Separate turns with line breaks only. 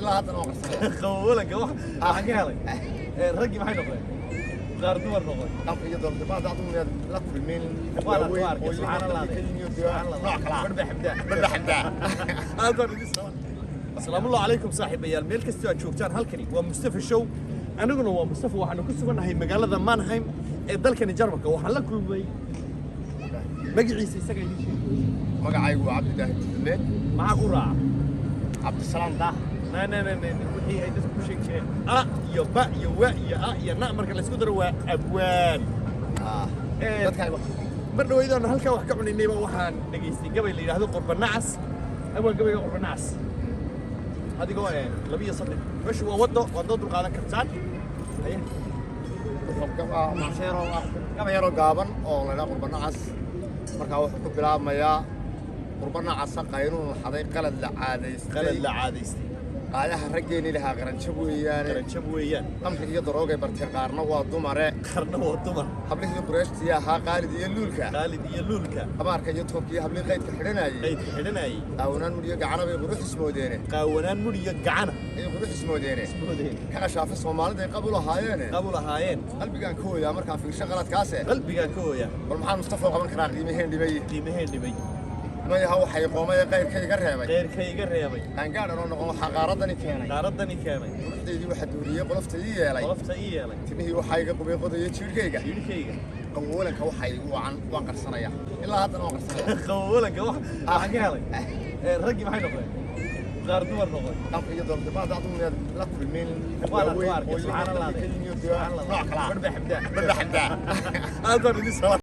ilaa hadda noo qarsanaya
qawoolanka waxaan ka helay raggi maxay noqdeen qaar dumar noqday
dhanka iyo doonta baad aad u la kulmeen
waa la arkay subhanallah barba xabdaa aad baan idin salaam assalaamu alaykum saaxiibayaal meel kasta aad joogtaan halkani waa Mustafa Show aniguna waa Mustafa waxaan ku suganahay magaalada Mannheim ee dalkani Jarmalka waxaan la kulmay magaciisa isaga idin sheegay
magacaygu waa Cabdilaahi Dulle
maxaa ku raaca
Cabdisalaam daa
wixii ay dadku ku sheegi jireen a iyo ba iyo wa iyo a iyo na marka la isku daro waa abwaan
dadka
mar dhaweydaan halkaa wax ka cunaynayba waxaan dhageystay gabay la yidhaahdo Qurbanacas abwaan gabayga Qurbanacas adigoo labiyo saddex meeshu waa waddo dulqaadan kartaan
gabayaro gaaban oo la yidhaha Qurbanacas markaa wuxuu ku bilaabmayaa Qurbanacas qaynuun xaday qalad la caadaystay qaadaha raggeeni lahaa qaranjab weeyaan qamri iyo daroogay bartay qaarna waa dumar hablihii Qurayshtii ahaa qaalid iyo luulka abaarka iyo toobkii hablihii qaydka xidhanayay qaawanaan mudhiyo gacana bay qurux ismoodeene kana shaafi Soomaalida ay qabul ahaayeen qalbigaan ka hooyaa markaa fiirsho qaladkaas bal maxaa Mustafa qaban karaa qiimaheen dhibay ما هو حيقوم غيركيga reebay aan gaar oo noqon waxa qaaradani keenay wixii waxa duuriye qolofta ii yeelay timihii waxa iga qubay qodaya jirkeyga qawoolanka waxa igu waan qarsanaya ilaa hadda waan qarsanaya
qawoolanka waxaan ka helay raggi maxay noqdeen qaar dumar noqday
dhanka iyo doonta baad aad u la kulmeen
waa la arkay subhanallah barba xabdaa aad baan idin salaam